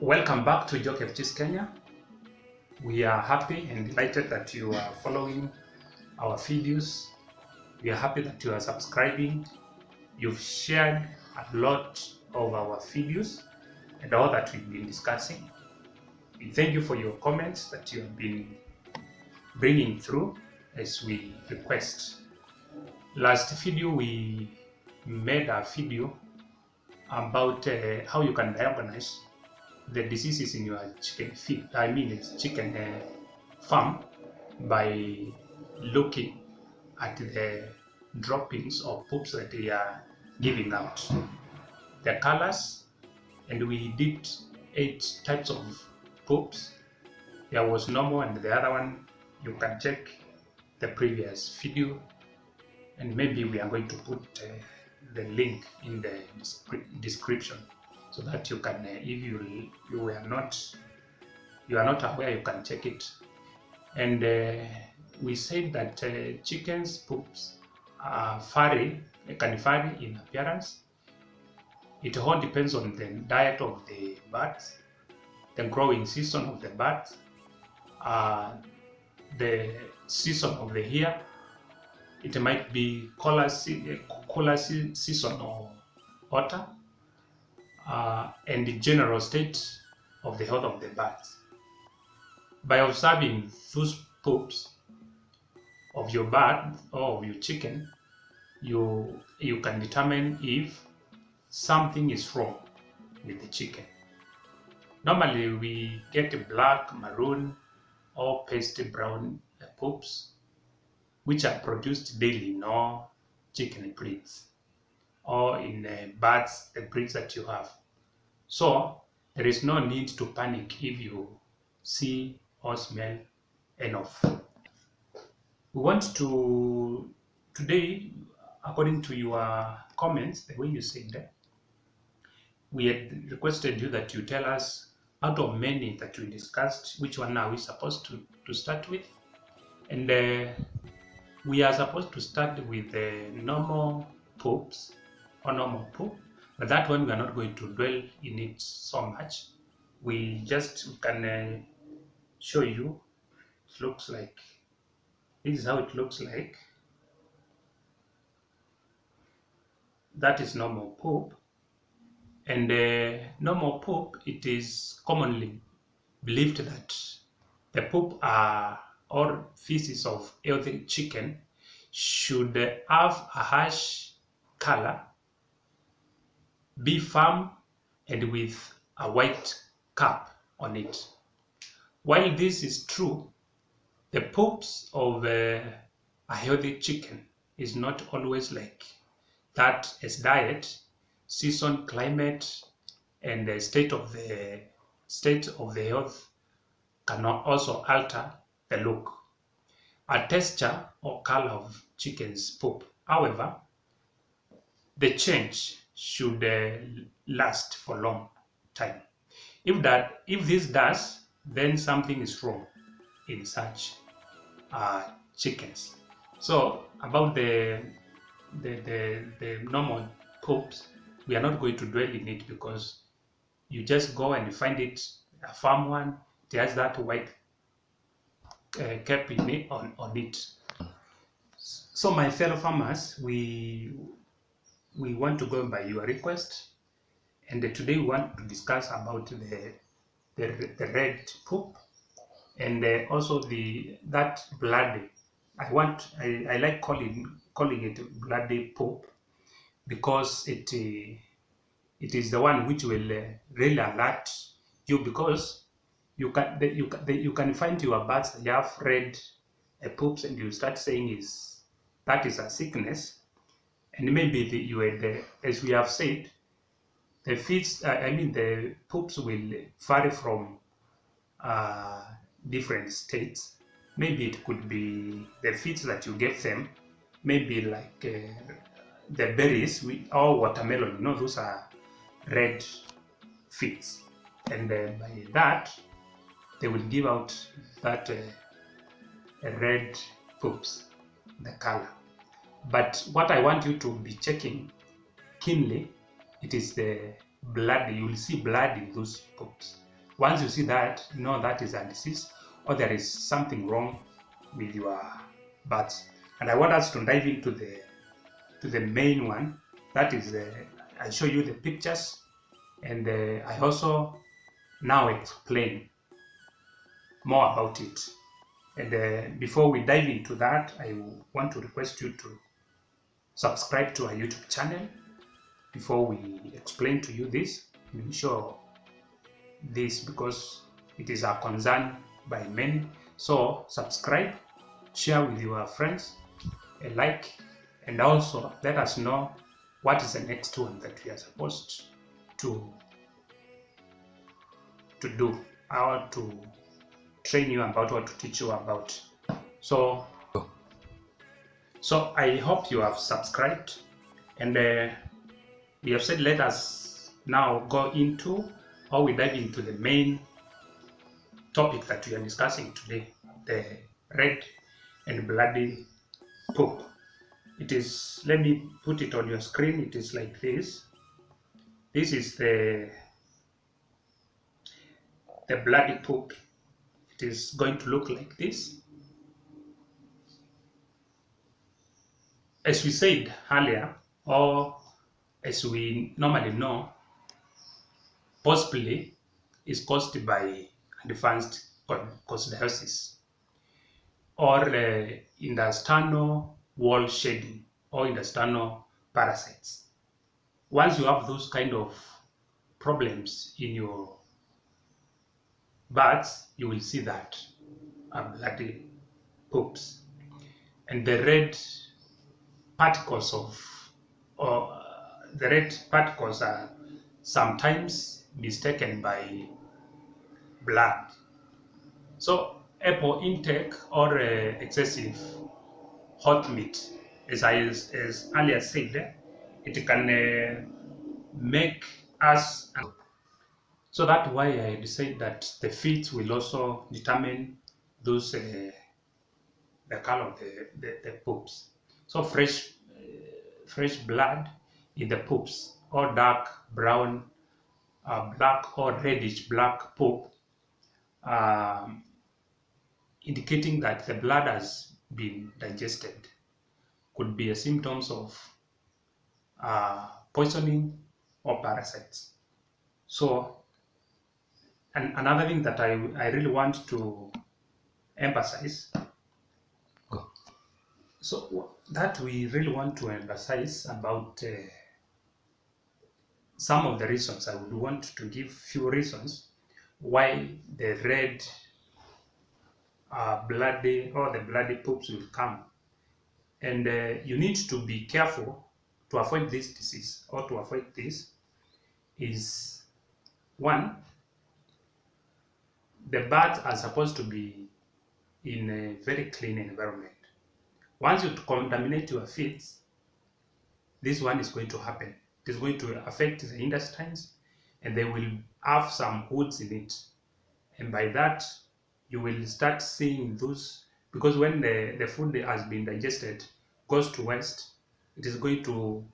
Welcome back to Diagnosing Kenya. We are happy and delighted that you are following our videos. We are happy that you are subscribing. You've shared a lot of our videos and all that we've been discussing. We thank you for your comments that you have been bringing through as we request. Last video we made a video about how you can diagnose the diseases in your chicken feed. It's chicken farm by looking at the droppings or poops that they are giving out, the colors, and we did 8 types of poops. There was normal, and the other one you can check the previous video, and maybe we are going to put the link in the description so that you can, if you are not aware, you can check it. And we said that chickens poops can vary in appearance. It all depends on the diet of the birds, the growing season of the birds, the season of the year. It might be cooler season or autumn, and the general state of the health of the birds. By observing those poops of your bird or of your chicken, you can determine if something is wrong with the chicken. Normally we get black, maroon, or pasty brown poops, which are produced daily in all chicken breeds or in birds, the breeds that you have. So there is no need to panic if you see or smell enough. We want to, today, according to your comments, the way you said that, we had requested you that you tell us, out of many that we discussed, which one are we supposed to start with. And we are supposed to start with the normal poops or normal poop, but that one we are not going to dwell in it so much. We can show you. It looks like, this is how it looks like. That is normal poop. And normal poop, it is commonly believed that the poop or feces of healthy chicken should have a harsh color, be firm, and with a white cap on it. While this is true, the poops of a healthy chicken is not always like that, as diet, season, climate, and the state of the health can also alter the look, a texture or color of chicken's poop. However, the change should last for a long time. If this does, then something is wrong in such chickens. So about the normal poops, we are not going to dwell in it, because you just go and find it, a farm one, it has that white cap in it, on it. So my fellow farmers, we want to go by your request, and today we want to discuss about the red poop, and also that bloody. I like calling it bloody poop, because it is the one which will really alert you, because you can find your birds that have red poops, and you start saying that is a sickness. And maybe as we have said, the poops will vary from different states. Maybe it could be the feeds that you give them, maybe like the berries or watermelon. Those are red feeds, and by that they will give out that red poops, the color. But what I want you to be checking keenly, it is the blood. You will see blood in those poops. Once you see that, you know that is a disease or there is something wrong with your birds. And I want us to dive into the main one. That is, I show you the pictures, and I also now explain more about it. And before we dive into that, I want to request you to subscribe to our YouTube channel. Before we explain to you this, we show this because it is a concern by many. So subscribe, share with your friends, like, and also let us know what is the next one that we are supposed to do, or to train you about, or to teach you about. So I hope you have subscribed, and we have said let us now go into, or we dive into the main topic that we are discussing today, the red and bloody poop. It is, let me put it on your screen. It is like this. This is the bloody poop. It is going to look like this. As we said earlier, or as we normally know, possibly is caused by advanced coccidiosis or intestinal wall shedding or intestinal parasites. Once you have those kind of problems in your birds, you will see that bloody poops, and the red particles are sometimes mistaken by blood. So apple intake or excessive hot meat, as earlier said, it can make us. So that's why I decided that the feet will also determine those the color of the poops. So fresh blood in the poops, or dark brown, black or reddish black poop, indicating that the blood has been digested, could be a symptoms of poisoning or parasites. So, and another thing that I really want to emphasize, so that we really want to emphasize about some of the reasons. I would want to give few reasons why the red bloody or the bloody poops will come, and you need to be careful to avoid this disease, or to avoid this is, one, the birds are supposed to be in a very clean environment. Once you contaminate your feeds, this one is going to happen. It is going to affect the intestines, and they will have some hoods in it, and by that you will start seeing those, because when the food has been digested, goes to waste, it is going to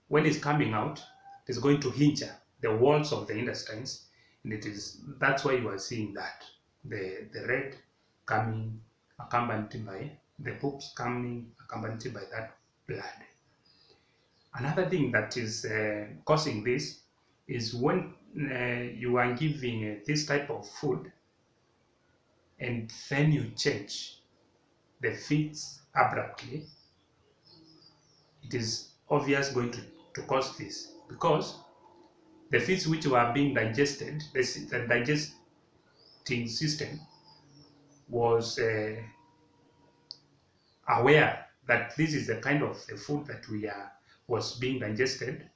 when it's coming out, it is going to injure the walls of the intestines, and that's why you are seeing that the red coming accompanied by the poops, coming accompanied by that blood. Another thing that is causing this is when you are giving this type of food, and then you change the feeds abruptly, it is obvious going to cause this, because the feeds which were being digested, the digesting system was aware that this is the kind of the food that was being digested.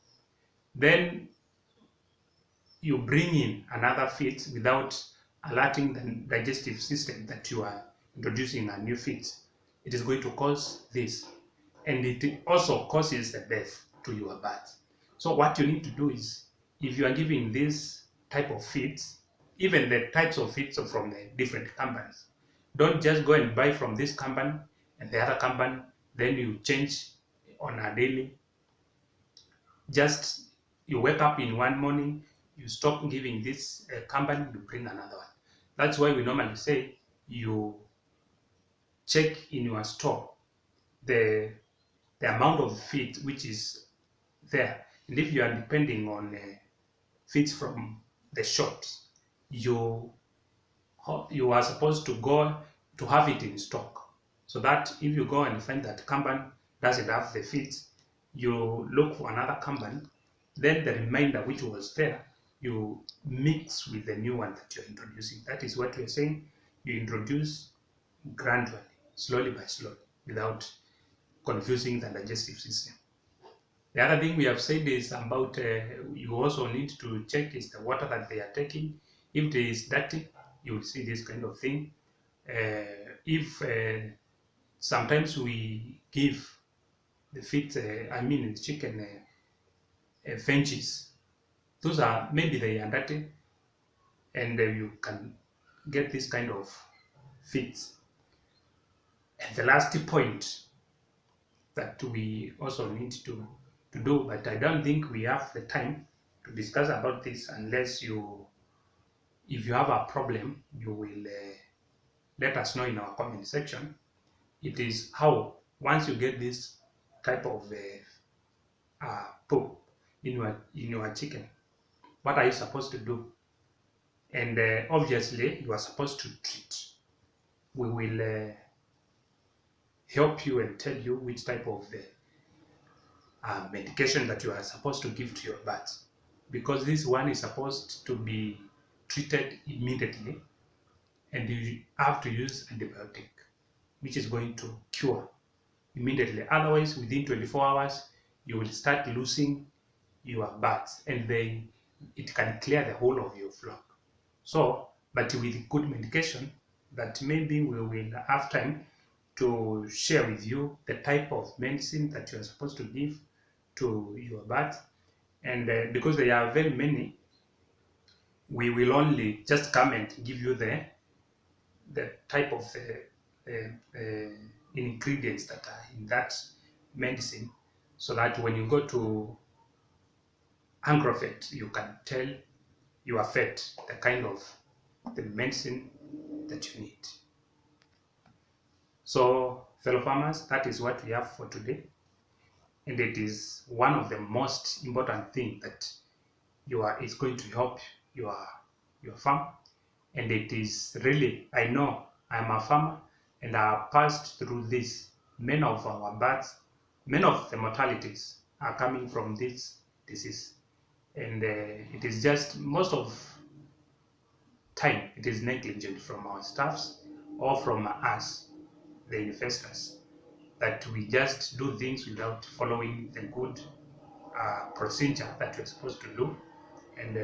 Then you bring in another feed without alerting the digestive system that you are introducing a new feed. It is going to cause this, and it also causes the death to your birds. So what you need to do is, if you are giving this type of feeds, even the types of feeds are from the different companies, don't just go and buy from this company and the other company, then you change on a daily. Just you wake up in one morning, you stop giving this company, you bring another one. That's why we normally say you check in your store the amount of feed which is there, and if you are depending on feeds from the shops, you are supposed to go to have it in stock, so that if you go and find that company doesn't have the feeds, you look for another company, then the remainder which was there, you mix with the new one that you're introducing. That is what we're saying. You introduce gradually, slowly by slowly, without confusing the digestive system. The other thing we have said is about you also need to check is the water that they are taking. If it is dirty, you will see this kind of thing. If sometimes we give the feed, the chicken finches, those are maybe they are dirty, and you can get this kind of feeds. And the last point that we also need to do, but I don't think we have the time to discuss about this unless if you have a problem, you will let us know in our comment section. It is how, once you get this type of poop in your chicken, what are you supposed to do? And obviously you are supposed to treat. We will help you and tell you which type of medication that you are supposed to give to your bat, because this one is supposed to be treated immediately, and you have to use antibiotic, which is going to cure immediately. Otherwise, within 24 hours, you will start losing your bats, and then it can clear the whole of your flock. So, but with good medication, that maybe we will have time to share with you the type of medicine that you are supposed to give to your bats. And because there are very many, we will only just come and give you the type of ingredients that are in that medicine, so that when you go to Angrovit, you can tell your vet the kind of the medicine that you need. So, fellow farmers, that is what we have for today, and it is one of the most important things that is going to help your farm. And it is really, I know I'm a farmer and I have passed through this. Many of our bats, many of the mortalities are coming from this disease, and it is just most of time it is negligent from our staffs or from us, the investors, that we just do things without following the good procedure that we're supposed to do. And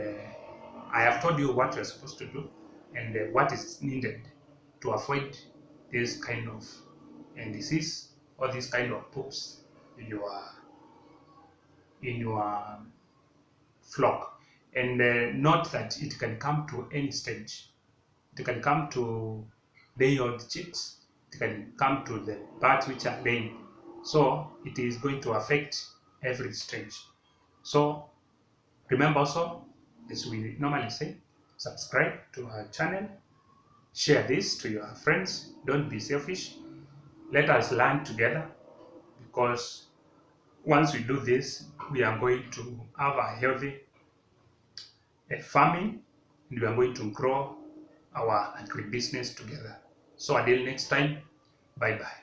I have told you what you're supposed to do and what is needed to avoid this kind of disease or this kind of poops in your flock. And note that it can come to any stage. It can come to day-old chicks. It can come to the birds which are laying. So it is going to affect every stage. So remember also, as we normally say, subscribe to our channel, share this to your friends. Don't be selfish. Let us learn together, because once we do this, we are going to have a healthy farming, and we are going to grow our agribusiness together. So until next time, bye bye.